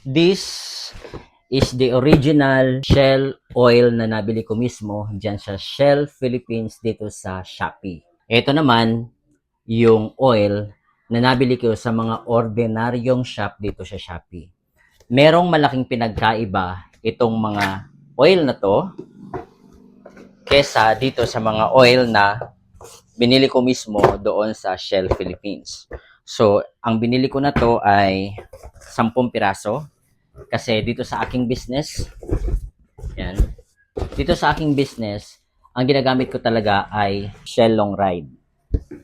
This is the original Shell oil na nabili ko mismo dyan sa Shell Philippines dito sa Shopee. Ito naman yung oil na nabili ko sa mga ordinaryong shop dito sa Shopee. Merong malaking pinagkaiba itong mga oil na to kesa dito sa mga oil na binili ko mismo doon sa Shell Philippines. So, ang binili ko na to ay 10 piraso kasi dito sa aking business, yan, dito sa aking business, ang ginagamit ko talaga ay Shell Long Ride.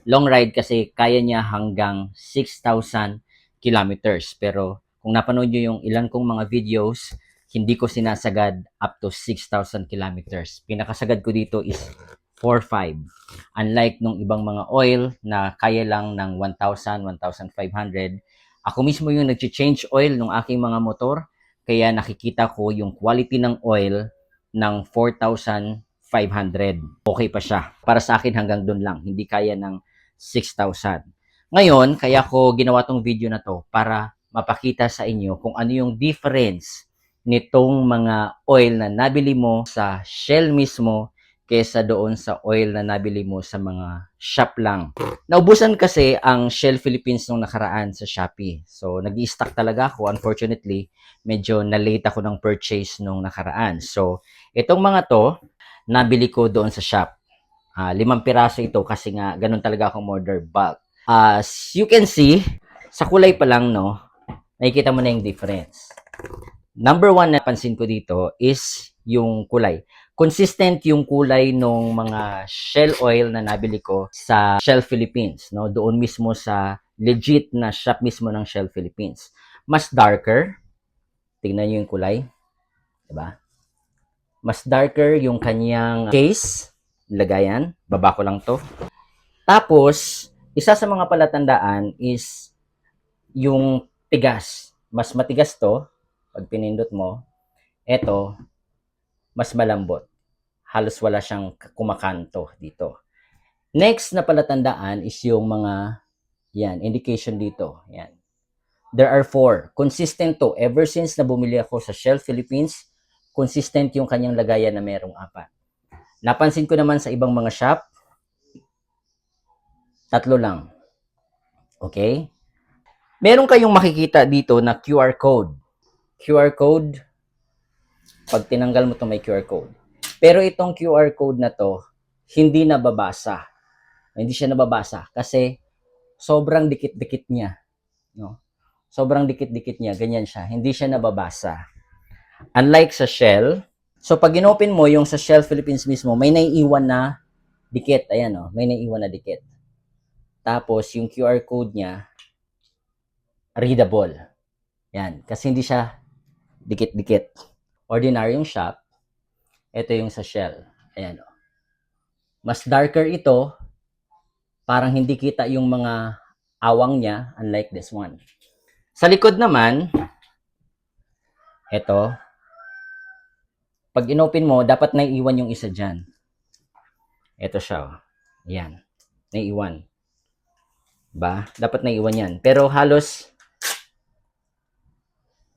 Long ride kasi kaya niya hanggang 6,000 kilometers. Pero kung napanood nyo yung ilan kong mga videos, hindi ko sinasagad up to 6,000 kilometers. Pinakasagad ko dito is 4,500. Unlike nung ibang mga oil na kaya lang ng 1,000, 1,500, ako mismo yung nag-change oil ng aking mga motor. Kaya nakikita ko yung quality ng oil ng 4,500. Okay pa siya. Para sa akin hanggang doon lang. Hindi kaya ng 6,000. Ngayon, kaya ko ginawa tong video na to para mapakita sa inyo kung ano yung difference nitong mga oil na nabili mo sa Shell mismo kesa doon sa oil na nabili mo sa mga shop lang. Naubusan kasi ang Shell Philippines nung nakaraan sa Shopee. So, nag-i-stock talaga ako. Unfortunately, medyo na-late ako ng purchase nung nakaraan. So, itong mga to, nabili ko doon sa shop. 5 piraso ito kasi nga ganun talaga akong order bulk. As you can see, sa kulay pa lang, no, nakikita mo na yung difference. Number one na pansin ko dito is yung kulay. Consistent yung kulay ng mga Shell oil na nabili ko sa Shell Philippines, no? Doon mismo sa legit na shop mismo ng Shell Philippines. Mas darker. Tingnan niyo yung kulay, 'di ba? Mas darker yung kanyang case, lagayan. Baba ko lang 'to. Tapos, isa sa mga palatandaan is yung tigas. Mas matigas 'to pag pinindot mo. Ito, mas malambot. Halos wala siyang kumakanto dito. Next na palatandaan is yung mga indication dito. Yan. There are 4. Consistent to. Ever since na bumili ako sa Shell Philippines, consistent yung kanyang lagayan na merong 4. Napansin ko naman sa ibang mga shop, 3 lang. Okay? Meron kayong makikita dito na QR code. QR code, pag tinanggal mo to may QR code. Pero itong QR code na to, hindi nababasa. Hindi siya nababasa kasi sobrang dikit-dikit niya. No? Sobrang dikit-dikit niya, ganyan siya. Hindi siya nababasa. Unlike sa Shell, so pag inopen mo yung sa Shell Philippines mismo, may naiiwan na dikit. Ayan o, may naiiwan na dikit. Tapos yung QR code niya, readable. Yan, kasi hindi siya dikit-dikit. Ordinaryong shop, ito yung sa Shell. Ayan o. Mas darker ito, parang hindi kita yung mga awang niya, unlike this one. Sa likod naman, ito, pag inopen mo, dapat naiiwan yung isa dyan. Ito siya. Oh. Ayan. Naiiwan. Ba? Dapat naiiwan yan. Pero halos,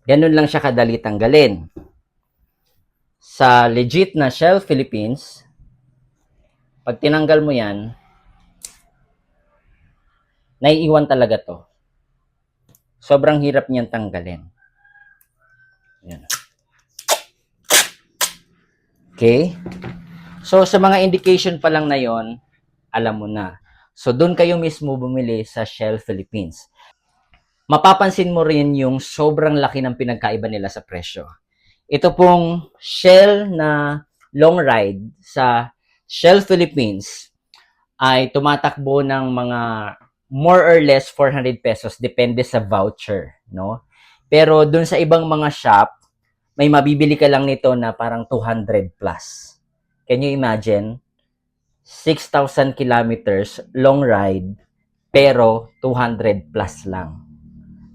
ganun lang siya kadali tanggalin. Sa legit na Shell Philippines, pag tinanggal mo yan, naiiwan talaga to. Sobrang hirap niyan tanggalin. Ayan. Okay? So, sa mga indication pa lang na yon, alam mo na. So, doon kayo mismo bumili sa Shell Philippines. Mapapansin mo rin yung sobrang laki ng pinagkaiba nila sa presyo. Ito pong Shell na long ride sa Shell Philippines ay tumatakbo ng mga more or less 400 pesos depende sa voucher, no? Pero dun sa ibang mga shop, may mabibili ka lang nito na parang 200 plus. Can you imagine? 6,000 kilometers, long ride, pero 200 plus lang.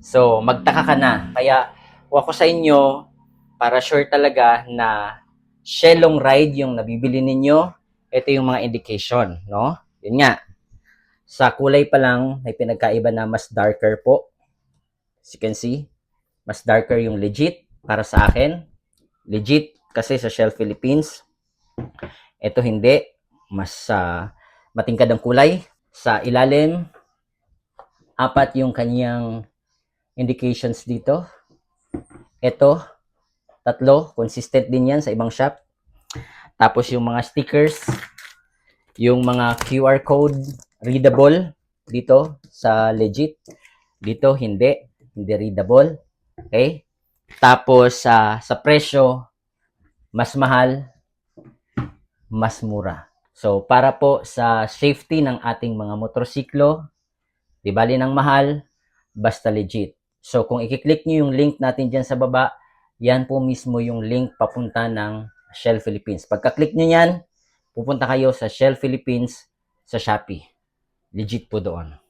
So, magtaka ka na. Kaya, ako sa inyo, para sure talaga na Shell long ride yung nabibili ninyo, ito yung mga indication, no? Yun nga, sa kulay pa lang, may pinagkaiba na mas darker po. As you can see, Mas darker yung legit para sa akin. Legit kasi sa Shell Philippines. Ito hindi. Mas matingkad ang kulay. Sa ilalim, apat yung kanyang indications dito. Ito, tatlo. Consistent din yan sa ibang shop. Tapos yung mga stickers, yung mga QR code, readable dito sa legit. Dito, hindi. Hindi readable. Okay? Tapos, sa presyo, mas mahal, mas mura. So, para po sa safety ng ating mga motorsiklo, di bali ng mahal, basta legit. So, kung i-click nyo yung link natin dyan sa baba, yan po mismo yung link papunta ng Shell Philippines. Pagka-click nyo yan, pupunta kayo sa Shell Philippines sa Shopee. Legit po doon.